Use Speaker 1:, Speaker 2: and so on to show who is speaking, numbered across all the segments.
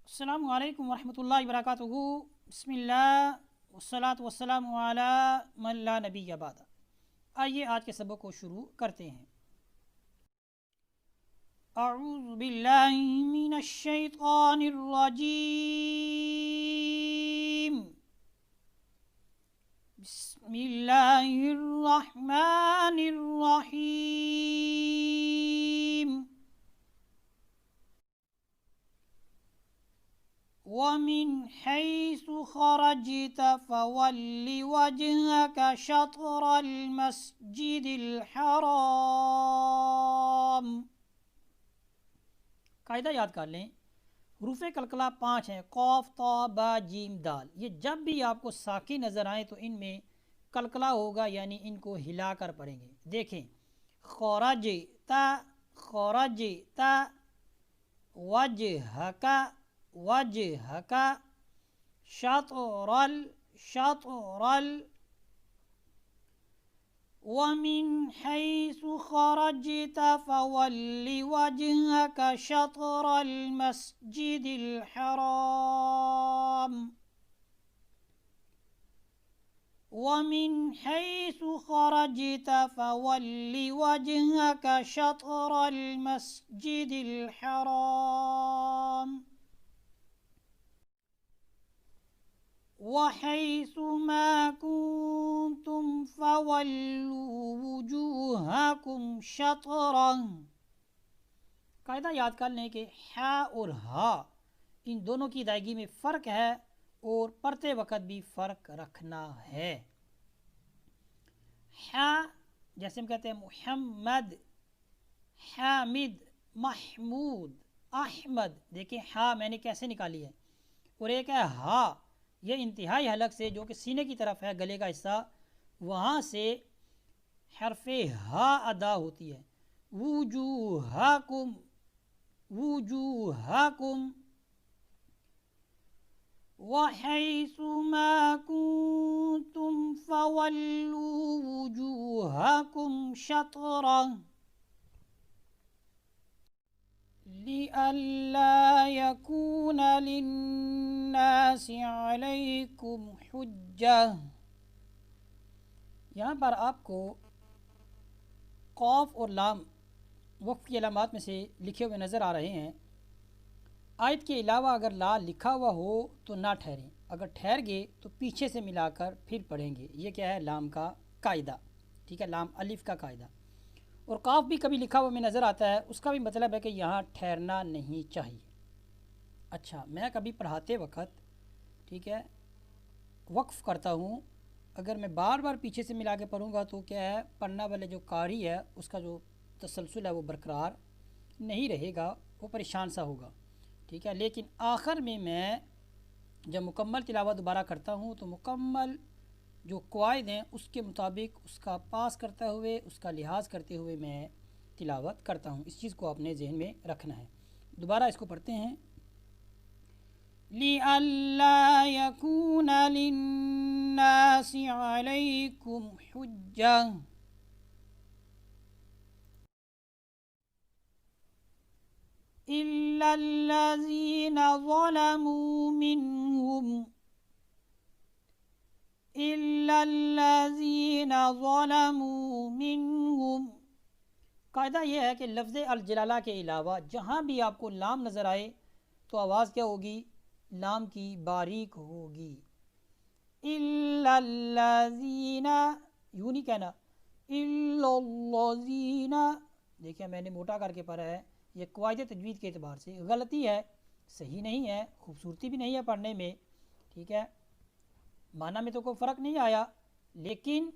Speaker 1: السلام علیکم ورحمۃ اللہ وبرکاتہ۔ بسم اللہ والصلاۃ والسلام علی من لا نبی بعد۔ آئیے آج کے سبق کو شروع کرتے ہیں۔ اعوذ باللہ من الشیطان الرجیم، بسم اللہ الرحمن الرحیم۔ وَمِنْ حَيْثُ خَرَجْتَ فَوَلِّ وَجْهَكَ شَطْرَ الْمَسْجِدِ الْحَرَامِ۔ قاعدہ یاد کر لیں، حروف کلکلہ 5 ہیں، قاف طا با جیم دال۔ یہ جب بھی آپ کو ساکن نظر آئیں تو ان میں کلکلہ ہوگا، یعنی ان کو ہلا کر پڑھیں گے۔ دیکھیں، خرجت خرجت، وجہک وجہک، شطر شطر، وَمِنْ حَيْثُ خَرَجْتَ فَوَلِّ وَجْهَكَ شَطْرَ الْمَسْجِدِ الْحَرَامِ، وَمِنْ حَيْثُ خَرَجْتَ فَوَلِّ وَجْهَكَ شَطْرَ الْمَسْجِدِ الْحَرَامِ، وَحَيْثُ مَا كُنْتُمْ فَوَلُّوا وُجُوهَكُمْ شَطْرَهُ۔ قاعدہ یاد کر لیں کہ ہا اور ہا ان دونوں کی ادائیگی میں فرق ہے اور پڑھتے وقت بھی فرق رکھنا ہے۔ ہا جیسے ہم کہتے ہیں محمد، حامد، محمود، احمد، دیکھیں ہا میں نے کیسے نکالی ہے، اور ایک ہے ہا، یہ انتہائی حلق سے جو کہ سینے کی طرف ہے، گلے کا حصہ، وہاں سے حرف ہا ادا ہوتی ہے۔ وجوہکم وجوہکم، وحیث ما کنتم فولوا وجوہکم شطرہ، لئلا یکون للناس علیکم حجہ۔ یہاں پر آپ کو قاف اور لام وقف کی علامات میں سے لکھے ہوئے نظر آ رہے ہیں۔ آیت کے علاوہ اگر لا لکھا ہوا ہو تو نہ ٹھہریں، اگر ٹھہر گئے تو پیچھے سے ملا کر پھر پڑھیں گے۔ یہ کیا ہے؟ لام کا قاعدہ، ٹھیک ہے، لام الف کا قاعدہ۔ اور قاف بھی کبھی لکھا ہوا میں نظر آتا ہے، اس کا بھی مطلب ہے کہ یہاں ٹھہرنا نہیں چاہیے۔ اچھا، میں کبھی پڑھاتے وقت، ٹھیک ہے، وقف کرتا ہوں، اگر میں بار بار پیچھے سے ملا کے پڑھوں گا تو کیا ہے، پڑھنا والے جو قاری ہے اس کا جو تسلسل ہے وہ برقرار نہیں رہے گا، وہ پریشان سا ہوگا، ٹھیک ہے۔ لیکن آخر میں جب مکمل تلاوت دوبارہ کرتا ہوں تو مکمل جو قواعد ہیں اس کے مطابق اس کا پاس کرتے ہوئے، اس کا لحاظ کرتے ہوئے میں تلاوت کرتا ہوں۔ اس چیز کو اپنے ذہن میں رکھنا ہے۔ دوبارہ اس کو پڑھتے ہیں۔ لِأَلَّا يَكُونَ لِلنَّاسِ عَلَيْكُمْ حُجَّةٌ، إِلَّا الَّذِينَ ظَلَمُوا مِنْهُمْ إِلَّا الَّذِينَ ظَلَمُوا مِنْهُمْ۔ قاعدہ یہ ہے کہ لفظ الجلالہ کے علاوہ جہاں بھی آپ کو لام نظر آئے تو آواز کیا ہوگی؟ لام کی باریک ہوگی۔ إِلَّا الَّذِينَ، یوں نہیں کہنا إِلَّا الَّذِينَ، دیکھیں میں نے موٹا کر کے پڑھا ہے، یہ قواعد تجوید کے اعتبار سے غلطی ہے، صحیح نہیں ہے، خوبصورتی بھی نہیں ہے پڑھنے میں، ٹھیک ہے، معنی میں تو کوئی فرق نہیں آیا، لیکن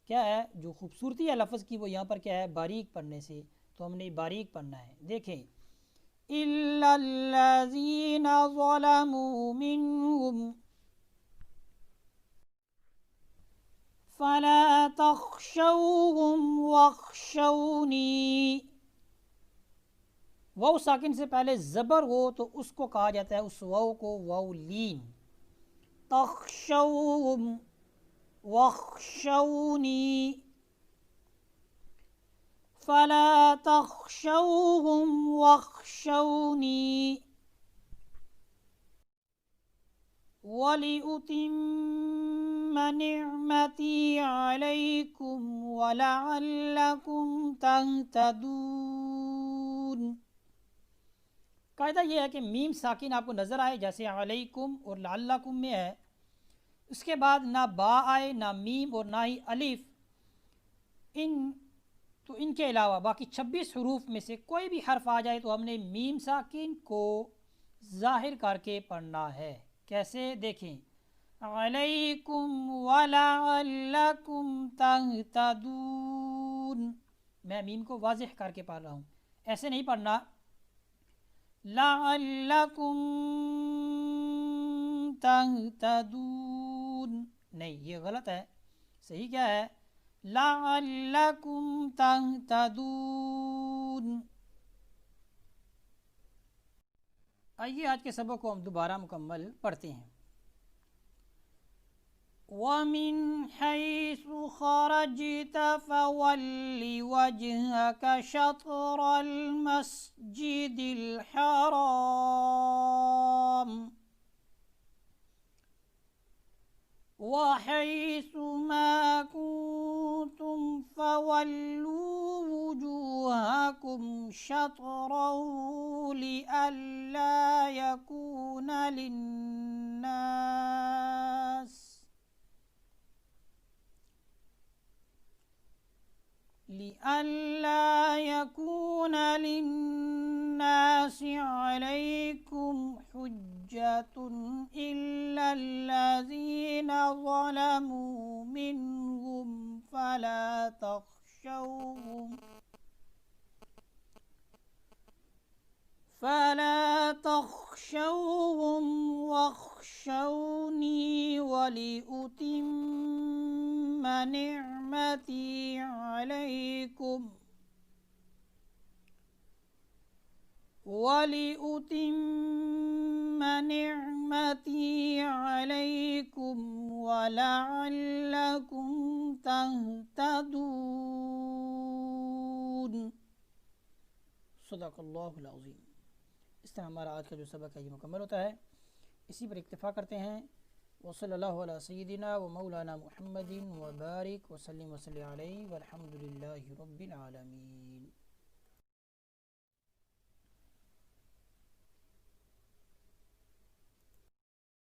Speaker 1: کیا ہے جو خوبصورتی ہے لفظ کی وہ یہاں پر کیا ہے؟ باریک پڑھنے سے، تو ہم نے باریک پڑھنا ہے۔ دیکھیں، إِلَّا الَّذِينَ ظَلَمُوا مِنْهُمْ فَلَا تَخْشَوْهُمْ وَاخْشَوْنِي۔ واو ساکن سے پہلے زبر ہو تو اس کو کہا جاتا ہے، اس واو کو واو لین۔ تخشوہم واخشونی، فلا تخشوہم واخشونی۔ وَلِأُتِمَّ نِعْمَتِي عَلَيْكُمْ وَلَعَلَّكُمْ تَهْتَدُونَ۔ قاعدہ یہ ہے کہ میم ساکن آپ کو نظر آئے جیسے علیکم اور لعلکم میں ہے، اس کے بعد نہ با آئے نہ میم اور نہ ہی الف، تو ان کے علاوہ باقی 26 حروف میں سے کوئی بھی حرف آ جائے تو ہم نے میم ساکن کو ظاہر کر کے پڑھنا ہے۔ کیسے؟ دیکھیں، علیکم ولعلکم تہتدون، میں میم کو واضح کر کے پڑھ رہا ہوں، ایسے نہیں پڑھنا لعلکم تہتدون، نہیں، یہ غلط ہے۔ صحیح کیا ہے؟ لعلکم تہتدون۔ آئیے آج کے سبق کو ہم دوبارہ مکمل پڑھتے ہیں۔ وَمِنْ حَيْثُ خَرَجْتَ فَوَلِّ وَجْهَكَ شَطْرَ الْمَسْجِدِ الْحَرَامِ وَحَيْثُ مَا كُنْتُمْ فَوَلُّوا وُجُوهَكُمْ شَطْرَهُ لِئَلَّا يَكُونَ لِلنَّاسِ عَلَيْكُمْ حُجَّةٌ إِلَّا الَّذِينَ ظَلَمُوا مِنْهُمْ فَلَا تَخْشَوْهُمْ وَاخْشَوْنِي وَلِأُتِمَّ نِعْمَتِي عَلَيْكُمْ وَلَعَلَّكُمْ تَهْتَدُونَ۔ صدق اللہ العظیم۔ اس طرح ہمارا آج کا جو سبق ہے یہ مکمل ہوتا ہے، اسی پر اکتفا کرتے ہیں۔ وصلی اللہ علیہ سیدنا و مولانا محمد وبارک وسلم علیہ والحمد للہ رب العالمین۔